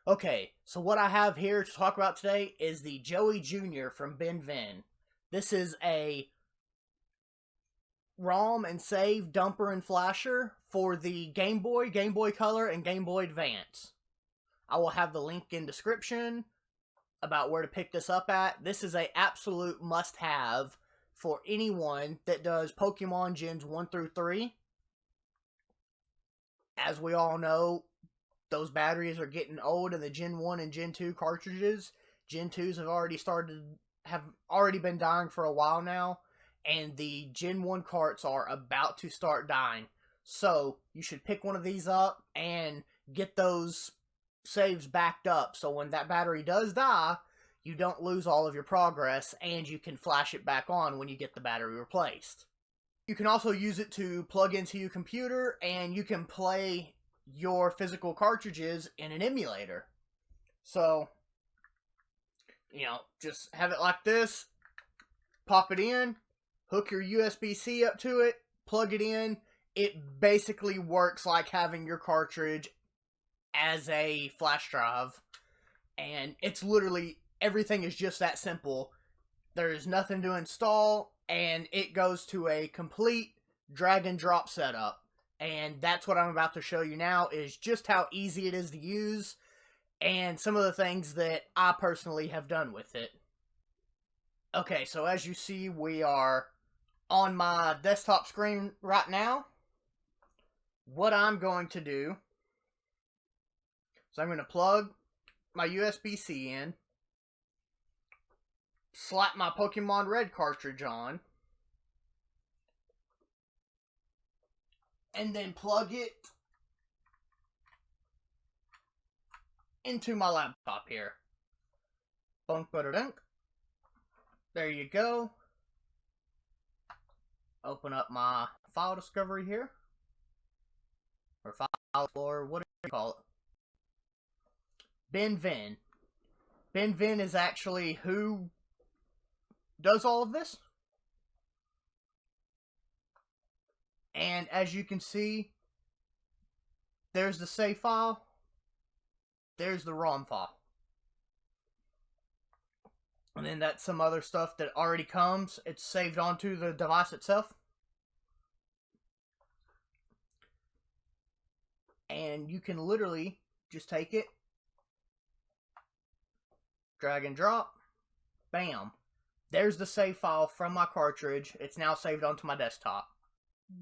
Okay, so what I have here to talk about today is the Joey Jr. from BenVen. This is a ROM and save dumper and flasher for the Game Boy, Game Boy Color, and Game Boy Advance. I will have the link in description about where to pick this up at. This is a absolute must-have for anyone that does Pokemon Gens 1 through 3. As we all know, those batteries are getting old in the Gen 1 and Gen 2 cartridges. Gen 2s have already been dying for a while now, and the Gen 1 carts are about to start dying. So, you should pick one of these up and get those saves backed up, so when that battery does die, you don't lose all of your progress, and you can flash it back on when you get the battery replaced. You can also use it to plug into your computer, and you can play your physical cartridges in an emulator. So, just have it like this, pop it in, hook your USB-C up to it, plug it in. It basically works like having your cartridge as a flash drive, and it's literally, everything is just that simple. There's nothing to install, and it goes to a complete drag and drop setup. And that's what I'm about to show you now, is just how easy it is to use, and some of the things that I personally have done with it. Okay, so as you see, we are on my desktop screen right now. What I'm going to do, so I'm going to plug my USB-C in, slap my Pokemon Red cartridge on, and then plug it into my laptop here. Bunk, dunk. There you go. Open up my file discovery here, or file explorer, whatever you call it. BenVen. BenVen is actually who does all of this. And as you can see, there's the save file, there's the ROM file. And then that's some other stuff that already comes. It's saved onto the device itself. And you can literally just take it, drag and drop, bam. There's the save file from my cartridge. It's now saved onto my desktop.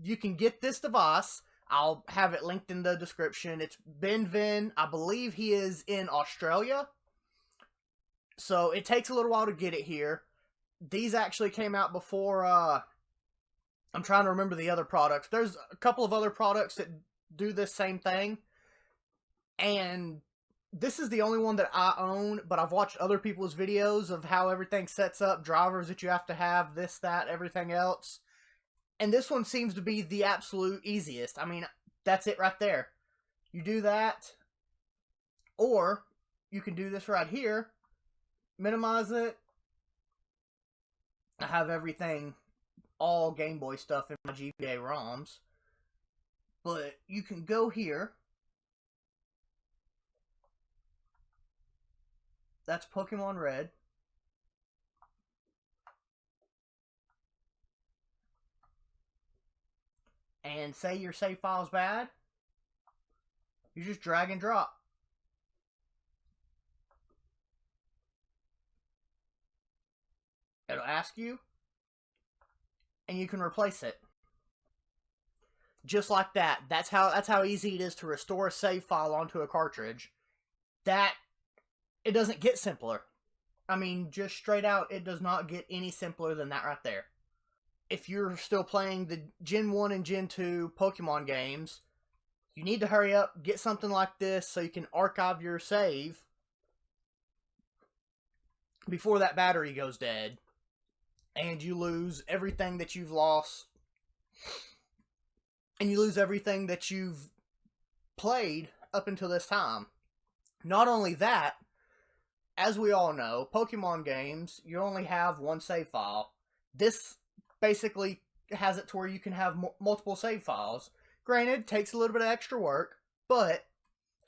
You can get this device. I'll have it linked in the description. It's BenVen. I believe he is in Australia. So it takes a little while to get it here. These actually came out before, I'm trying to remember the other products. There's a couple of other products that do this same thing. And this is the only one that I own, but I've watched other people's videos of how everything sets up, drivers that you have to have, this, that, everything else. And this one seems to be the absolute easiest. I mean, that's it right there. You do that, or you can do this right here, minimize it. I have everything, all Game Boy stuff in my GBA ROMs. But you can go here. That's Pokemon Red. And say your save file's bad, you just drag and drop. It'll ask you, and you can replace it. Just like that. That's how easy it is to restore a save file onto a cartridge. It doesn't get simpler. I mean, just straight out, it does not get any simpler than that right there. If you're still playing the Gen 1 and Gen 2 Pokemon games, you need to hurry up, get something like this so you can archive your save before that battery goes dead, and you lose everything that you've lost, and you lose everything that you've played up until this time. Not only that, as we all know, Pokemon games, you only have one save file. This basically has it to where you can have multiple save files. Granted, it takes a little bit of extra work, but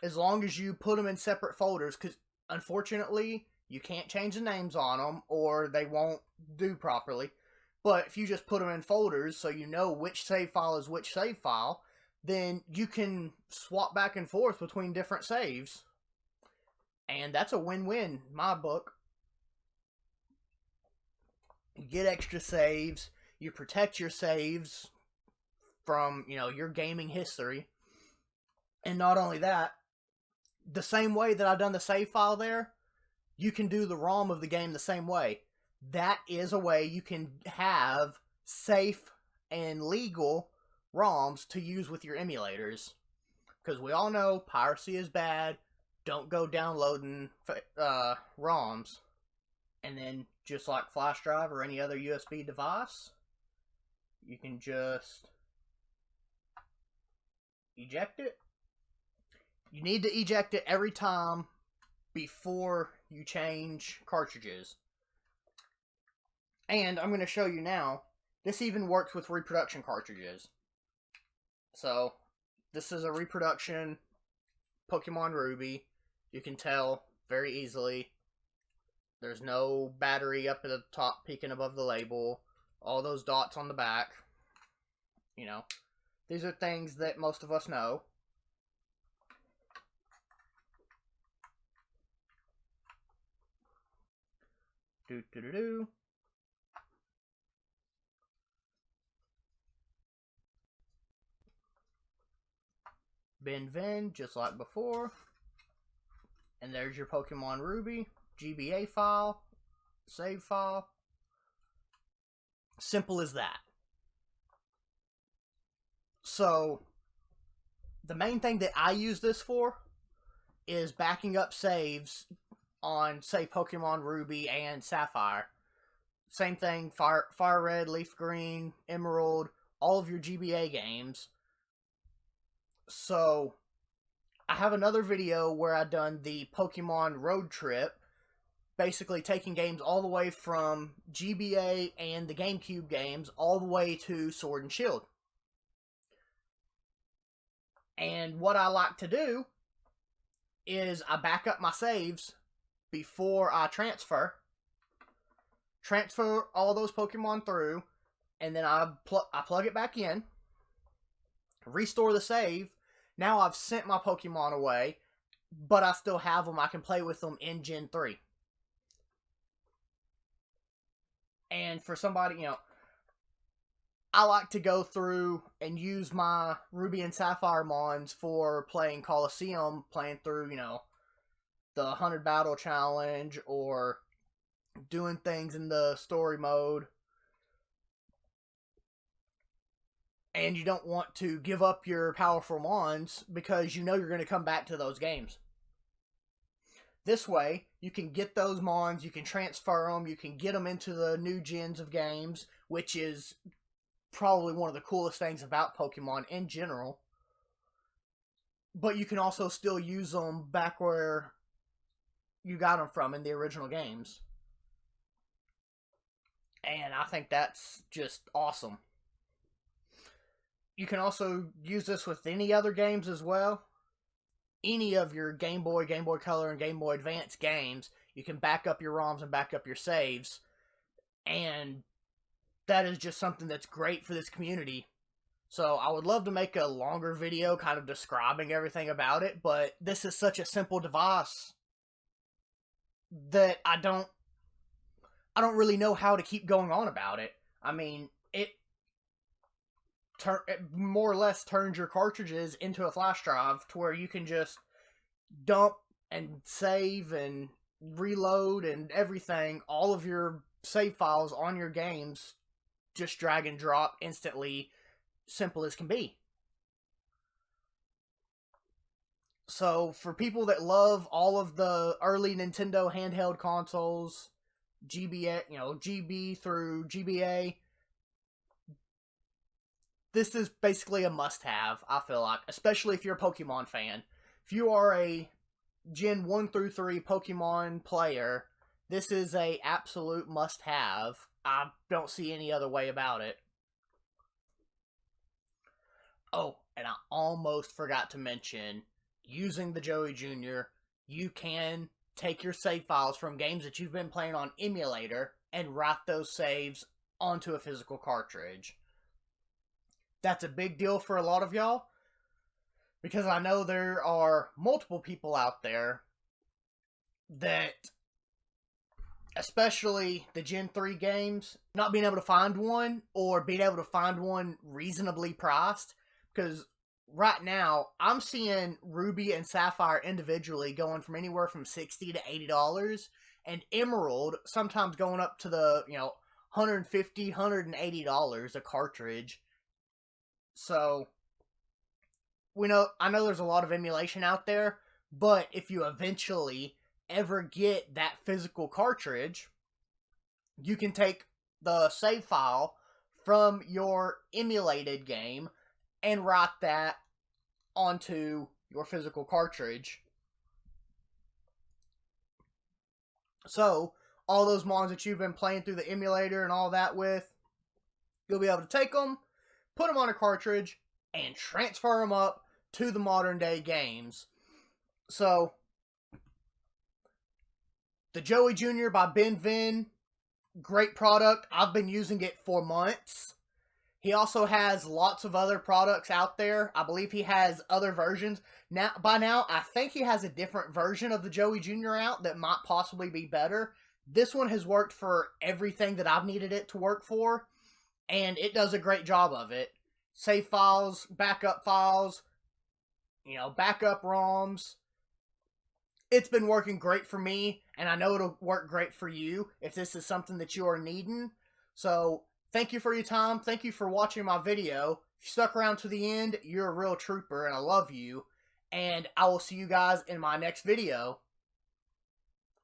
as long as you put them in separate folders, because unfortunately you can't change the names on them or they won't do properly. But if you just put them in folders so you know which save file is which save file, then you can swap back and forth between different saves. And that's a win-win in my book. You get extra saves, you protect your saves from, your gaming history. And not only that, the same way that I've done the save file there, you can do the ROM of the game the same way. That is a way you can have safe and legal ROMs to use with your emulators. Because we all know piracy is bad. Don't go downloading ROMs. And then, just like flash drive or any other USB device, you can just eject it. You need to eject it every time before you change cartridges. And I'm going to show you now, this even works with reproduction cartridges. So, this is a reproduction Pokemon Ruby. You can tell very easily. There's no battery up at the top peeking above the label. All those dots on the back. These are things that most of us know. Do-do-do-do. Bin Vin, just like before. And there's your Pokemon Ruby. GBA file. Save file. Simple as that. So, the main thing that I use this for is backing up saves on, say, Pokemon Ruby and Sapphire. Same thing, Fire Red, Leaf Green, Emerald, all of your GBA games. So, I have another video where I've done the Pokemon Road Trip, basically taking games all the way from GBA and the GameCube games all the way to Sword and Shield. And what I like to do is I back up my saves before I transfer all those Pokemon through, and then I plug it back in, restore the save. Now I've sent my Pokemon away, but I still have them. I can play with them in Gen 3. And for somebody, I like to go through and use my Ruby and Sapphire mons for playing Coliseum, playing through, the 100 Battle Challenge, or doing things in the story mode. And you don't want to give up your powerful mons because you're going to come back to those games. This way, you can get those mons, you can transfer them, you can get them into the new gens of games, which is probably one of the coolest things about Pokemon in general. But you can also still use them back where you got them from in the original games. And I think that's just awesome. You can also use this with any other games as well. Any of your Game Boy, Game Boy Color, and Game Boy Advance games, you can back up your ROMs and back up your saves. And that is just something that's great for this community. So I would love to make a longer video kind of describing everything about it, but this is such a simple device that I don't really know how to keep going on about it. I mean, it more or less turns your cartridges into a flash drive to where you can just dump and save and reload and everything, all of your save files on your games, just drag and drop instantly, simple as can be. So for people that love all of the early Nintendo handheld consoles, GBA, GB through GBA, this is basically a must-have, I feel like, especially if you're a Pokemon fan. If you are a Gen 1 through 3 Pokemon player, this is a absolute must-have. I don't see any other way about it. Oh, and I almost forgot to mention, using the Joey Jr., you can take your save files from games that you've been playing on emulator and write those saves onto a physical cartridge. That's a big deal for a lot of y'all, because I know there are multiple people out there that, especially the Gen 3 games, not being able to find one or being able to find one reasonably priced. Because right now, I'm seeing Ruby and Sapphire individually going from anywhere from $60 to $80, and Emerald sometimes going up to the, $150, $180 a cartridge. So, I know there's a lot of emulation out there, but if you eventually ever get that physical cartridge, you can take the save file from your emulated game and write that onto your physical cartridge. So, all those mods that you've been playing through the emulator and all that with, you'll be able to take them, put them on a cartridge, and transfer them up to the modern day games. So, the Joey Jr. by Ben Vin, great product. I've been using it for months. He also has lots of other products out there. I believe he has other versions. By now, I think he has a different version of the Joey Jr. out that might possibly be better. This one has worked for everything that I've needed it to work for, and it does a great job of it. Save files, backup files, backup ROMs. It's been working great for me, and I know it'll work great for you if this is something that you are needing. So, thank you for your time. Thank you for watching my video. If you stuck around to the end, you're a real trooper, and I love you. And I will see you guys in my next video.